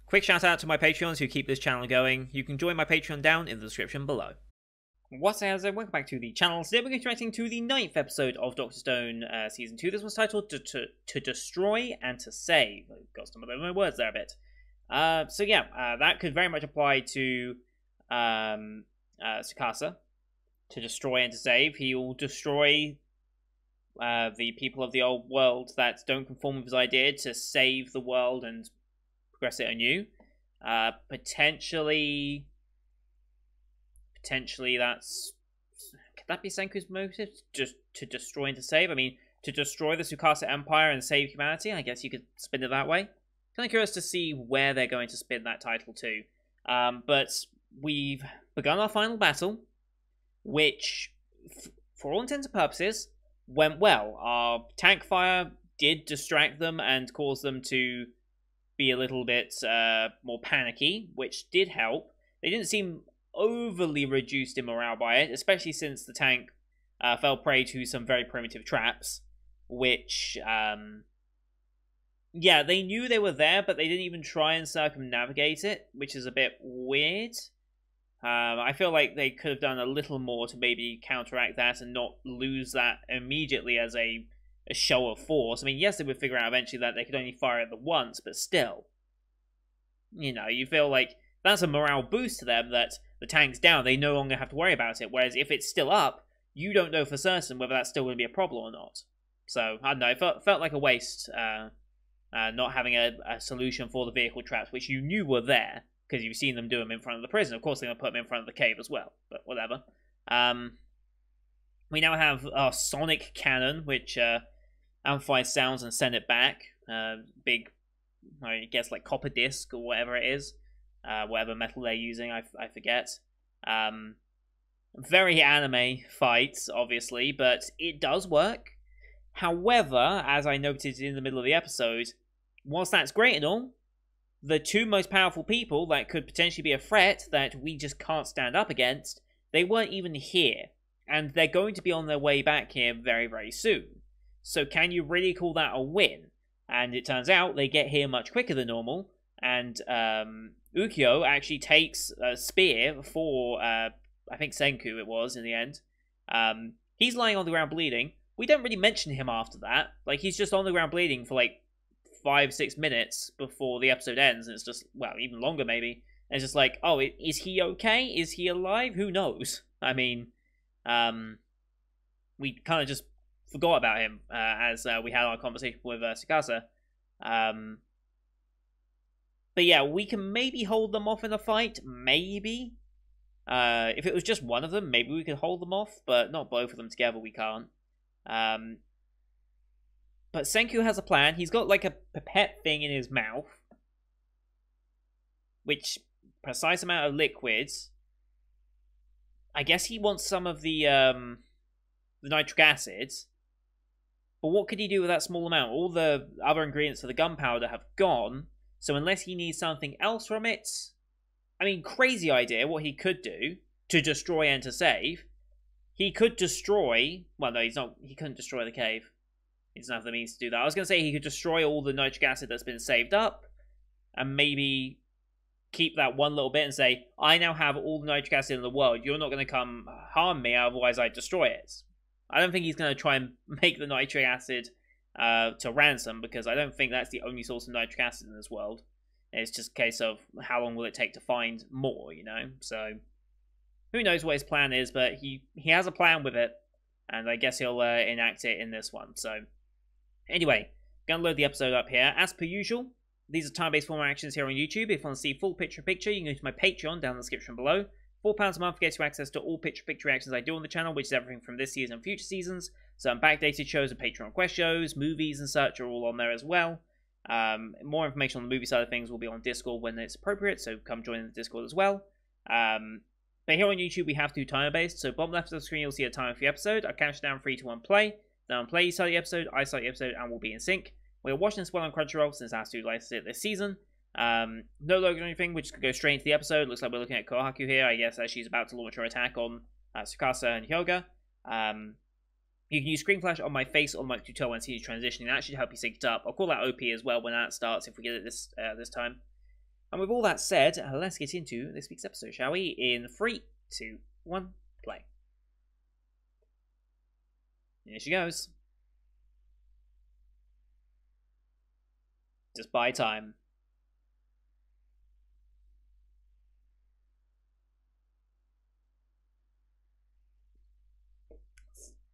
Quick shout out to my Patreons who keep this channel going. You can join my Patreon down in the description below. What's up, welcome back to the channel. Today we're going to be reacting to the 9th episode of Doctor Stone Season 2. This one's titled To Destroy and to Save. I've got some of my words there a bit. That could very much apply to Tsukasa. To destroy and to save. He will destroy the people of the old world that don't conform with his idea to save the world and progress it anew. Potentially that's... Could that be Senku's motive? Just to destroy and to save? I mean, to destroy the Tsukasa Empire and save humanity? I guess you could spin it that way. Kind of curious to see where they're going to spin that title to. But we've begun our final battle, which, for all intents and purposes, went well. Our tank fire did distract them and cause them to be a little bit more panicky, which did help. They didn't seem overly reduced in morale by it, especially since the tank fell prey to some very primitive traps, which, yeah, they knew they were there, but they didn't even try and circumnavigate it, which is a bit weird. I feel like they could have done a little more to maybe counteract that and not lose that immediately as a show of force. I mean, yes, they would figure out eventually that they could only fire it the once, but still. You know, you feel like that's a morale boost to them that the tank's down. They no longer have to worry about it. Whereas if it's still up, you don't know for certain whether that's still going to be a problem or not. So, I don't know, it felt like a waste not having a solution for the vehicle traps, which you knew were there, because you've seen them do them in front of the prison. Of course, they're going to put them in front of the cave as well, but whatever. We now have our sonic cannon, which amplifies sounds and send it back. Big, I guess, like copper disc or whatever it is. Whatever metal they're using, I forget. Very anime fights, obviously, but it does work. However, as I noted in the middle of the episode, whilst that's great and all, the two most powerful people that could potentially be a threat that we just can't stand up against, they weren't even here. And they're going to be on their way back here very, very soon. So can you really call that a win? And it turns out they get here much quicker than normal. And Ukyo actually takes a spear for, I think Senku it was in the end. He's lying on the ground bleeding. We don't really mention him after that. Like, he's just on the ground bleeding for like 5-6 minutes before the episode ends. And it's just, well, even longer maybe. And it's just like, oh, is he okay? Is he alive? Who knows? I mean, we kind of just forgot about him as we had our conversation with Tsukasa. But yeah, we can maybe hold them off in a fight, maybe. If it was just one of them, maybe we could hold them off, but not both of them together, we can't. But Senku has a plan. He's got like a pipette thing in his mouth, which, precise amount of liquids. I guess he wants some of the nitric acid. But what could he do with that small amount? All the other ingredients for the gunpowder have gone. So unless he needs something else from it... I mean, crazy idea, what he could do to destroy and to save. He could destroy... Well, no, he couldn't destroy the cave. He doesn't have the means to do that. I was going to say he could destroy all the nitric acid that's been saved up. And maybe keep that one little bit and say, I now have all the nitric acid in the world. You're not going to come harm me, otherwise I destroy it. I don't think he's going to try and make the nitric acid to ransom, because I don't think that's the only source of nitric acid in this world. It's just a case of how long will it take to find more, you know? So, who knows what his plan is, but he has a plan with it, and I guess he'll enact it in this one. So, anyway, gonna load the episode up here. As per usual, these are time-based format actions here on YouTube. If you want to see full picture-in-picture, you can go to my Patreon down in the description below. £4 a month gets you access to all picture-in-picture reactions I do on the channel, which is everything from this season and future seasons. Some backdated shows and Patreon request shows, movies and such are all on there as well. More information on the movie side of things will be on Discord when it's appropriate, so come join the Discord as well. But here on YouTube, we have to do timer-based, so bottom left of the screen, you'll see a timer for the episode. I count down 3, 2, 1, play. Then on play, you start the episode, I start the episode, and we'll be in sync. We're watching this well on Crunchyroll, since I have to license it this season. No logo or anything, we just could go straight into the episode. Looks like we're looking at Kohaku here, I guess, as she's about to launch her attack on Tsukasa and Hyoga. You can use Screen Flash on my face or my tutorial when seeing transitioning. That should help you sync it up. I'll call that OP as well when that starts, if we get it this time. And with all that said, let's get into this week's episode, shall we? In 3, 2, 1, play. Here she goes. Just buy time.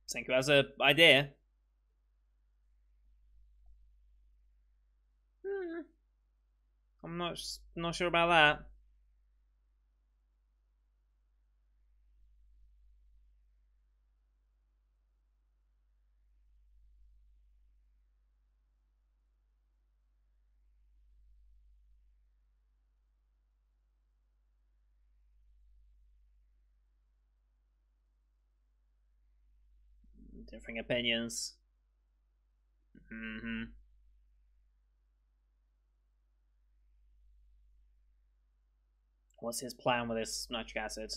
Senku has an idea. I'm not sure about that. Differing opinions. What's his plan with this nitric acid?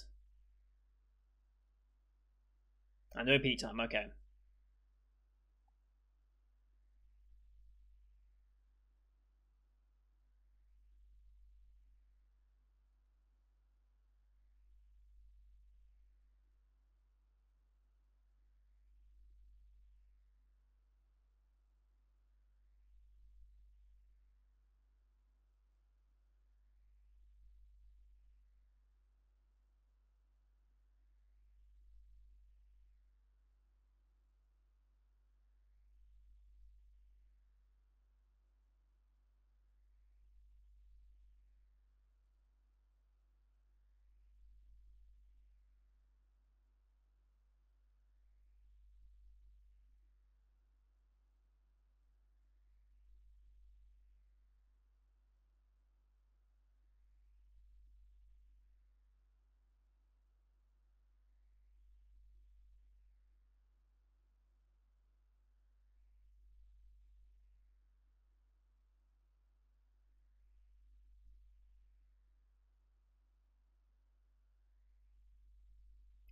I know peak time, okay.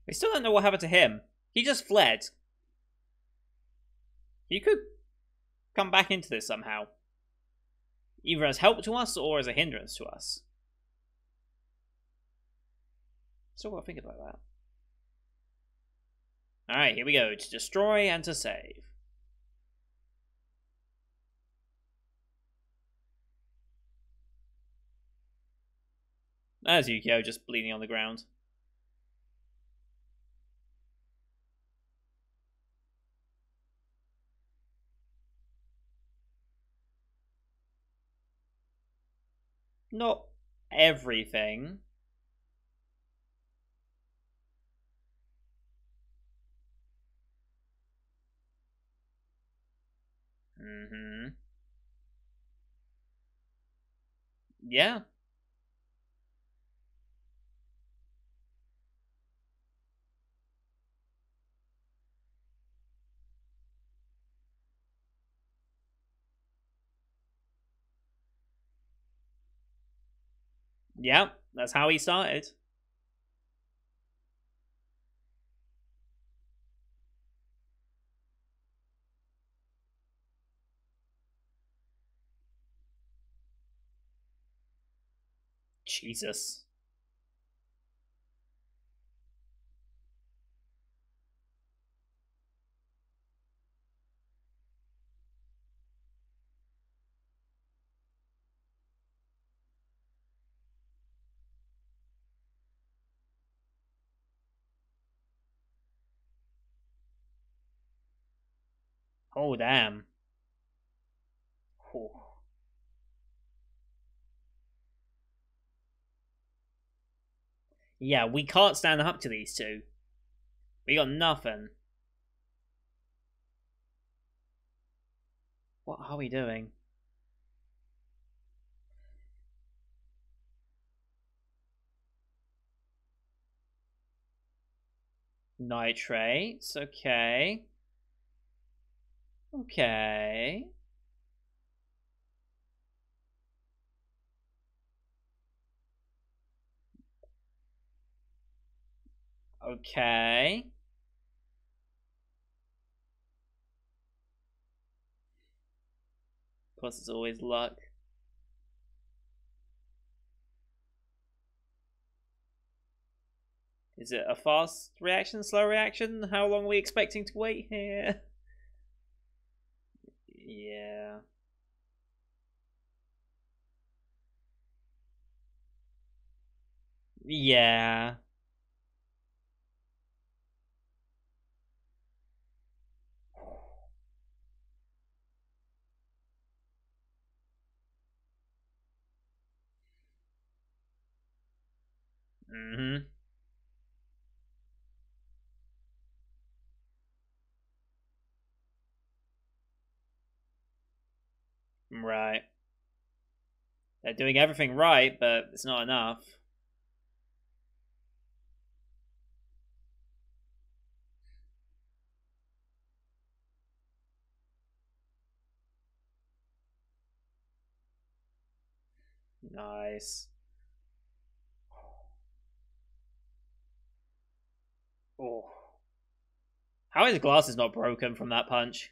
We still don't know what happened to him. He just fled. He could come back into this somehow. Either as help to us or as a hindrance to us. Still gotta think about that. Alright, here we go. To destroy and to save. There's Yukio just bleeding on the ground. Not everything. Yeah. Yeah, that's how he started. Jesus. Oh, damn. Whew. Yeah, we can't stand up to these two. We got nothing. What are we doing? Nitrates, okay. Okay. Okay. Plus, it's always luck. Is it a fast reaction, slow reaction? How long are we expecting to wait here? Yeah. Yeah. Mm-hmm. Right. They're doing everything right, but it's not enough. Nice. Oh. How is glasses not broken from that punch?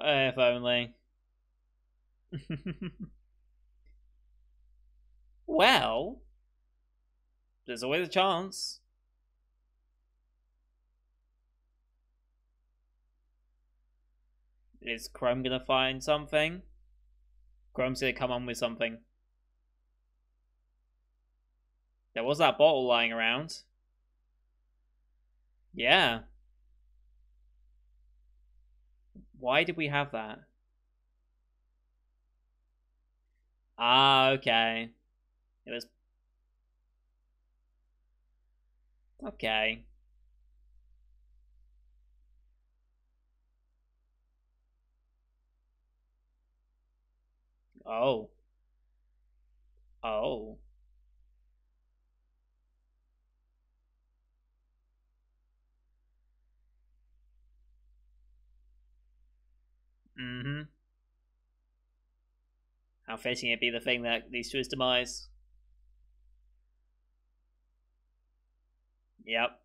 If only. Well, there's always a chance. Is Chrome gonna find something? Chrome's gonna come on with something. There was that bottle lying around. Yeah. Why did we have that? Ah, okay. It was okay. Oh. Oh. Mm-hmm. How fitting it be the thing that leads to his demise. Yep.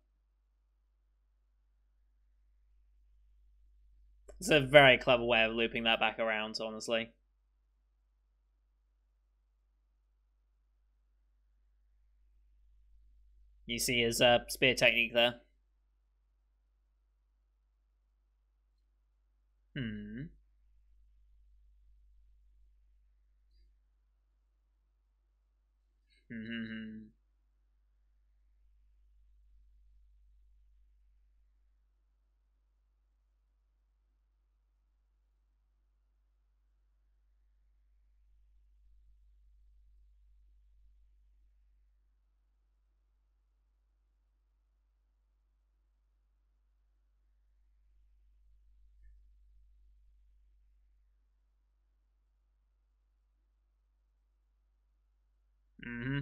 It's a very clever way of looping that back around, honestly. You see his spear technique there. Hmm. Mm-hmm. Mm-hmm.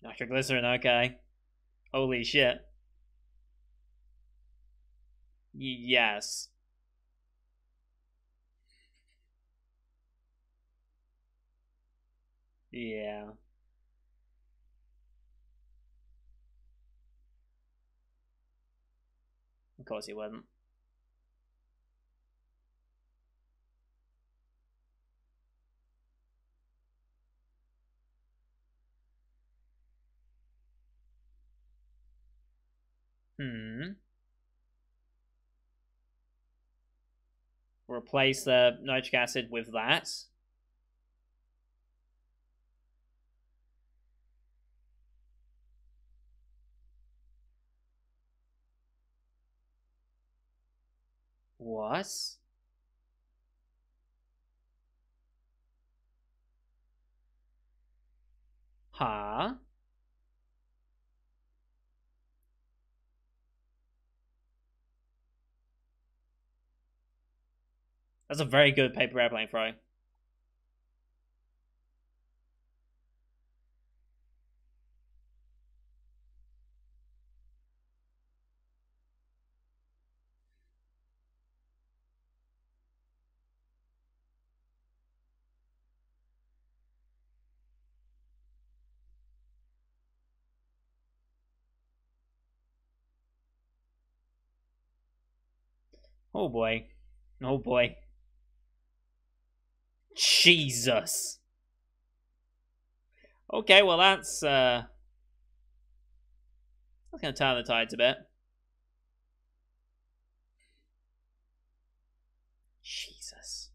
Nitroglycerin, okay. Holy shit. Yes. Yeah. Of course he wouldn't. Hmm. Replace the nitric acid with that. What? Huh? That's a very good paper airplane throw. Oh boy. Oh boy. Jesus. Okay, well that's gonna turn the tides a bit. Jesus.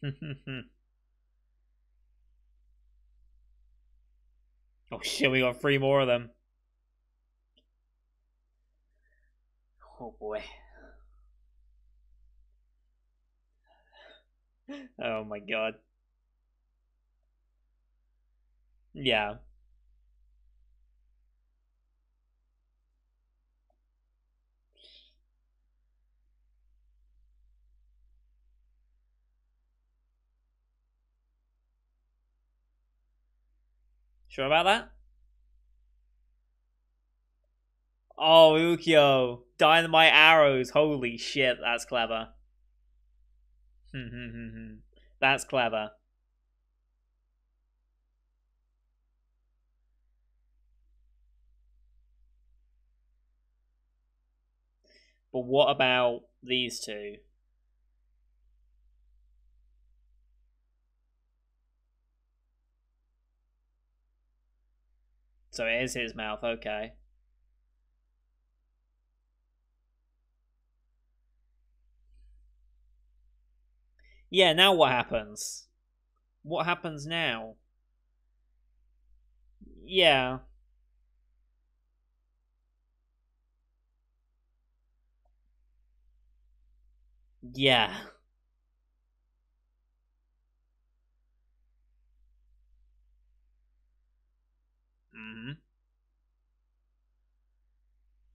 Mm-hmm. Oh shit, we got three more of them. Oh boy. Oh my god. Yeah. Sure about that? Oh, Ukyo. Dynamite arrows. Holy shit, that's clever. That's clever. But what about these two? So it is his mouth, okay. Yeah, now what happens? What happens now? Yeah. Yeah. Mm-hmm.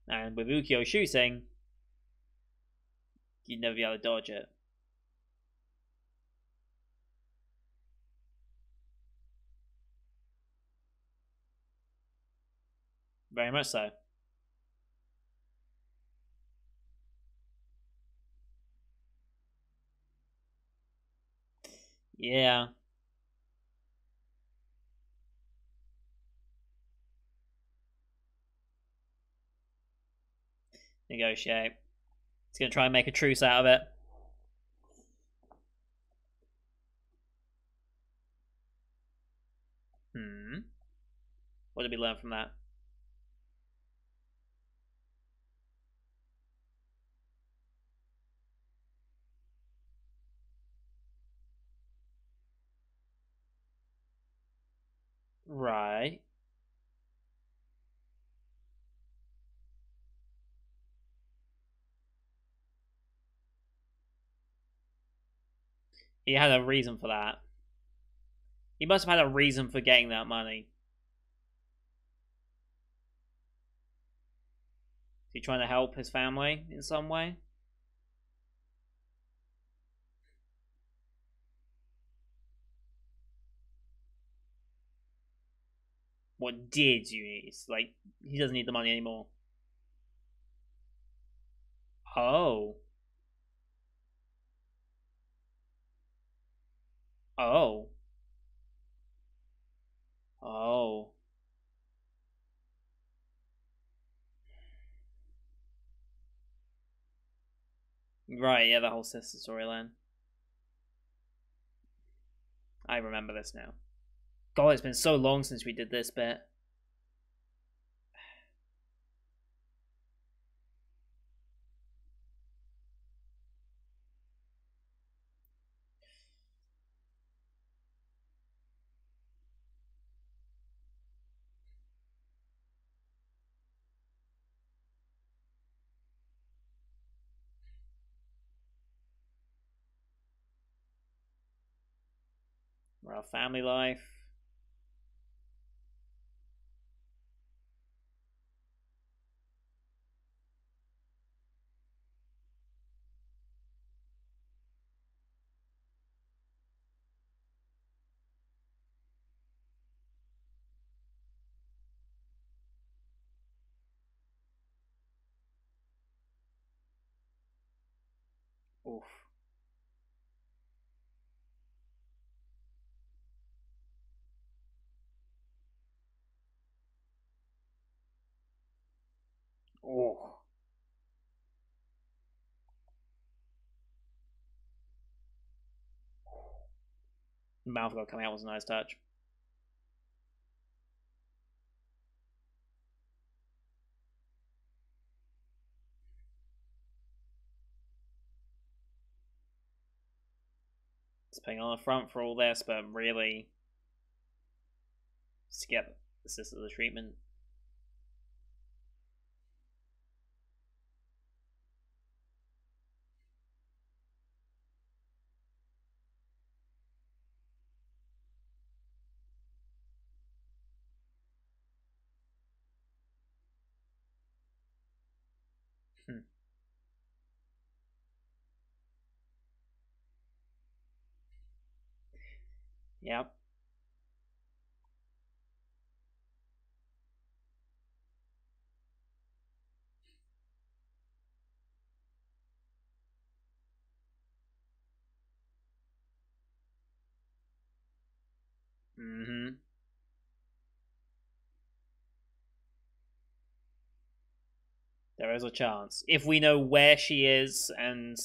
And with Ukyo shooting, you'd never be able to dodge it. Very much so. Yeah. Negotiate. He's gonna try and make a truce out of it. Hmm. What did we learn from that? Right. He had a reason for that. He must have had a reason for getting that money. Is he trying to help his family in some way? What did you need? Like, he doesn't need the money anymore. Oh. Oh. Oh. Right, yeah, the whole sister storyline. I remember this now. God, it's been so long since we did this bit. Rough family life. Oof. Oh. Mouth guard coming out was a nice touch. It's paying on the front for all this, but really, just get assisted the treatment. Hmm. Yep. Mm-hmm. There is a chance. If we know where she is and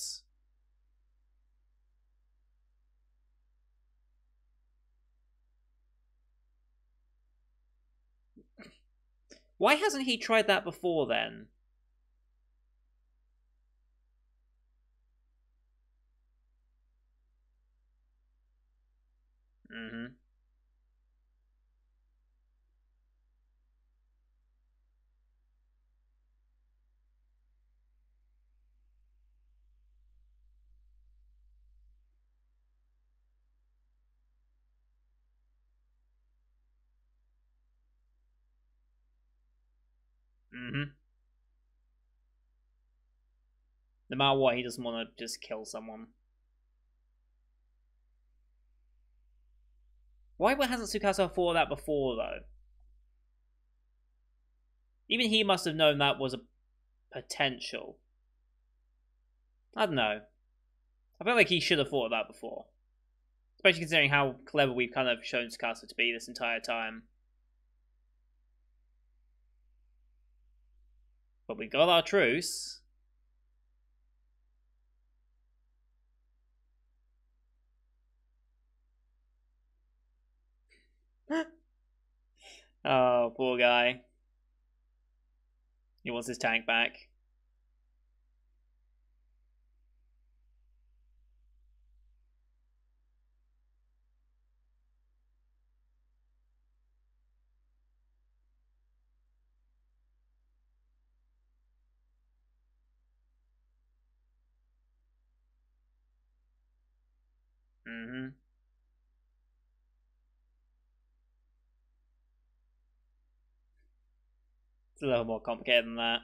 why hasn't he tried that before then? Mm-hmm. Mm-hmm. No matter what, he doesn't want to just kill someone. Why hasn't Tsukasa thought of that before, though? Even he must have known that was a potential. I don't know. I feel like he should have thought of that before. Especially considering how clever we've kind of shown Tsukasa to be this entire time. But we got our truce. Oh, poor guy. He wants his tank back. Mm-hmm. It's a little more complicated than that.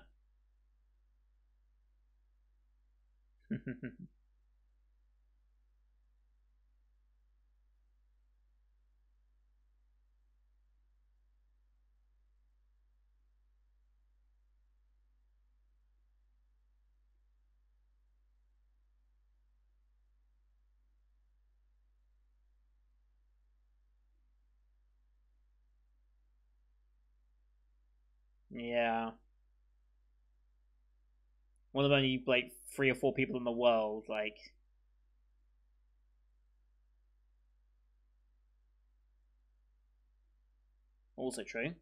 Yeah. One of only like 3 or 4 people in the world, like also true.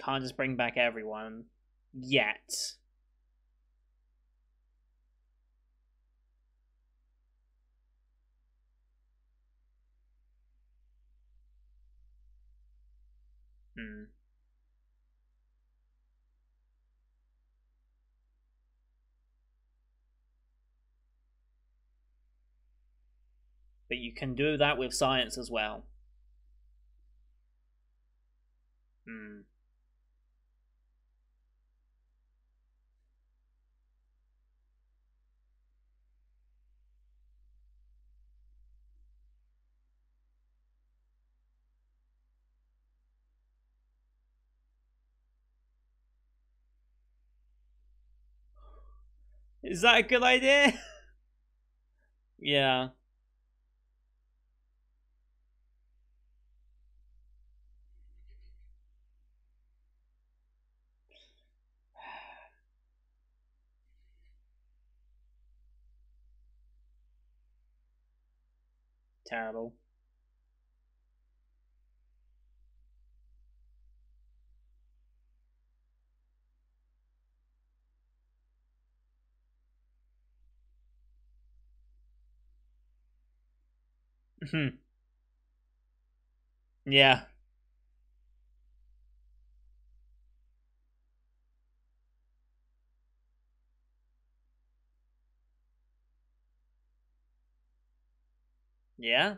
Can't just bring back everyone yet. Hmm. But you can do that with science as well. Hmm. Is that a good idea? Yeah. Terrible. Yeah. Yeah.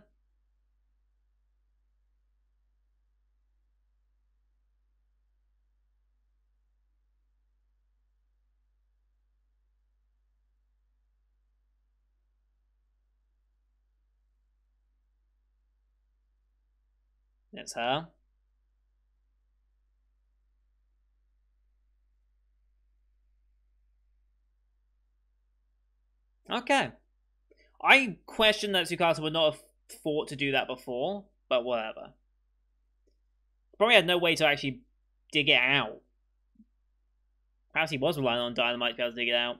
It's her. Okay. I question that Tsukasa would not have thought to do that before, but whatever. Probably had no way to actually dig it out. Perhaps he was relying on dynamite to be able to dig it out.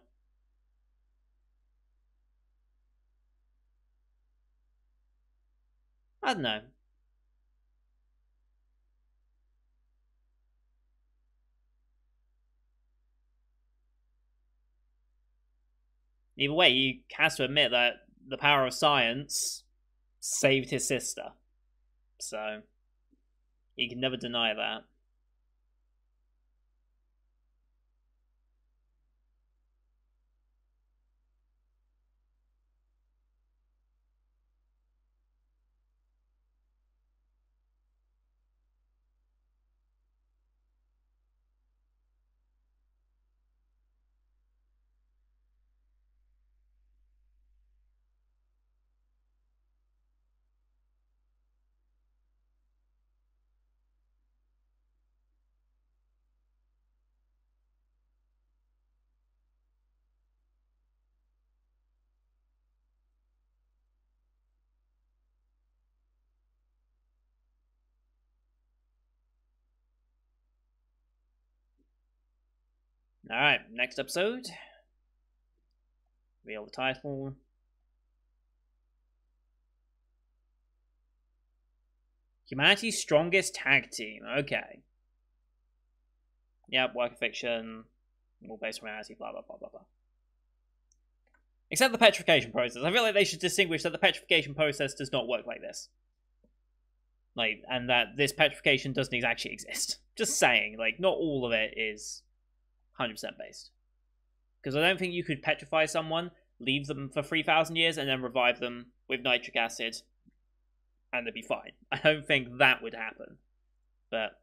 I don't know. Either way, he has to admit that the power of science saved his sister. So, he can never deny that. Alright, next episode. Reveal the title. Humanity's strongest tag team. Okay. Yep, work of fiction. All based on reality, blah, blah, blah, blah, blah. Except the petrification process. I feel like they should distinguish that the petrification process does not work like this. Like, and that this petrification doesn't actually exist. Just saying, like, not all of it is 100% based. Because I don't think you could petrify someone, leave them for 3,000 years, and then revive them with nitric acid, and they'd be fine. I don't think that would happen. But,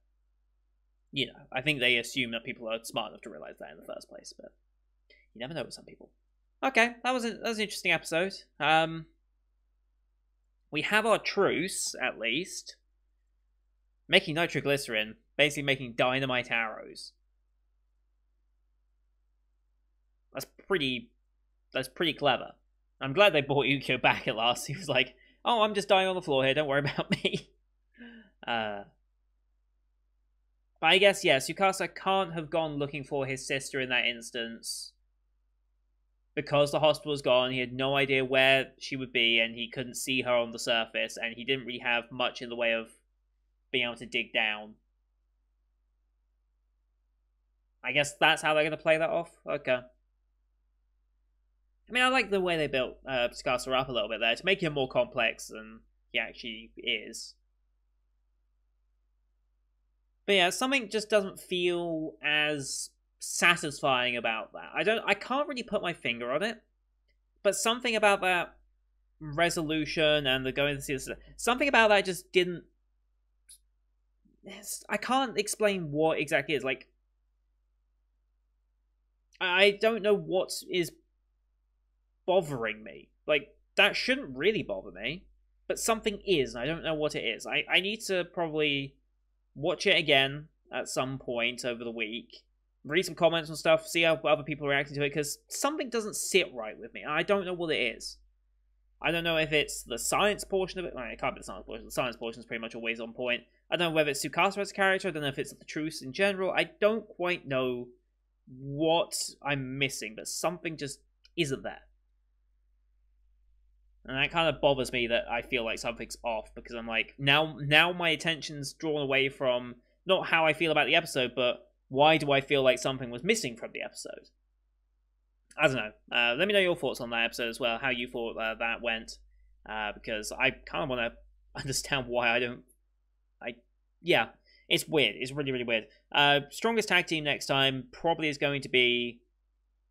you know, I think they assume that people are smart enough to realize that in the first place. But you never know with some people. Okay, that was an interesting episode. We have our truce, at least. Making nitroglycerin, basically making dynamite arrows. That's pretty clever. I'm glad they brought Yukio back at last. He was like, oh, I'm just dying on the floor here, don't worry about me. But I guess, yes, Yukasa can't have gone looking for his sister in that instance. Because the hospital was gone, he had no idea where she would be, and he couldn't see her on the surface, and he didn't really have much in the way of being able to dig down. I guess that's how they're going to play that off? Okay. I mean, I like the way they built Tsukasa up a little bit there to make him more complex than he actually is. But yeah, something just doesn't feel as satisfying about that. I can't really put my finger on it, but something about that resolution and the going to see this. Something about that just didn't. I can't explain what exactly is. Like, I don't know what is bothering me. Like, that shouldn't really bother me, but something is, and I don't know what it is. I need to probably watch it again at some point over the week, read some comments and stuff, see how other people are reacting to it, because something doesn't sit right with me. I don't know what it is. I don't know if it's the science portion of it. Well, it can't be the science portion. The science portion is pretty much always on point. I don't know whether it's Tsukasa as a character. I don't know if it's the truth in general. I don't quite know what I'm missing, but something just isn't there. And that kind of bothers me that I feel like something's off, because I'm like, now my attention's drawn away from not how I feel about the episode, but why do I feel like something was missing from the episode? I don't know. Let me know your thoughts on that episode as well, how you thought that went, because I kind of want to understand why I don't... Yeah, it's weird. It's really, really weird. Strongest tag team next time probably is going to be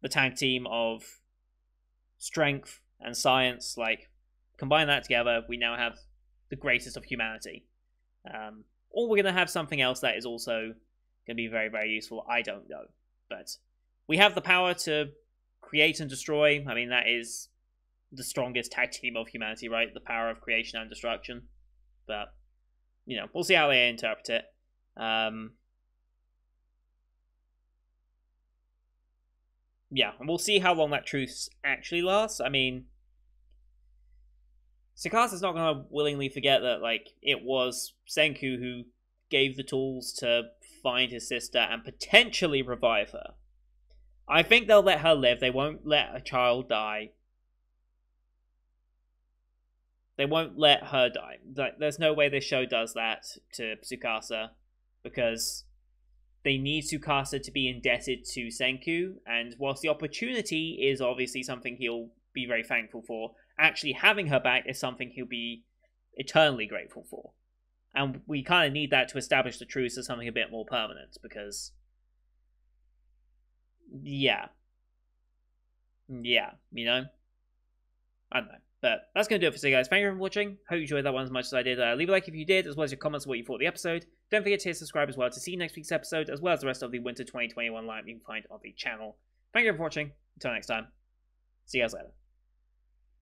the tag team of strength and science. Like, combine that together, we now have the greatest of humanity. Or we're going to have something else that is also going to be very, very useful. I don't know. But we have the power to create and destroy. I mean, that is the strongest tag team of humanity, right? The power of creation and destruction. But, you know, we'll see how they interpret it. Yeah, and we'll see how long that truce actually lasts. I mean, Tsukasa not going to willingly forget that, like, it was Senku who gave the tools to find his sister and potentially revive her. I think they'll let her live. They won't let a child die. They won't let her die. Like, there's no way this show does that to Tsukasa, because they need Tsukasa to be indebted to Senku, and whilst the opportunity is obviously something he'll be very thankful for, actually having her back is something he'll be eternally grateful for. And we kind of need that to establish the truce as something a bit more permanent, because... Yeah, you know? I don't know. But that's going to do it for today, guys. Thank you for watching. Hope you enjoyed that one as much as I did. Leave a like if you did, as well as your comments on what you thought of the episode. Don't forget to hit subscribe as well to see next week's episode, as well as the rest of the Winter 2021 lineup you can find on the channel. Thank you for watching. Until next time, see you guys later.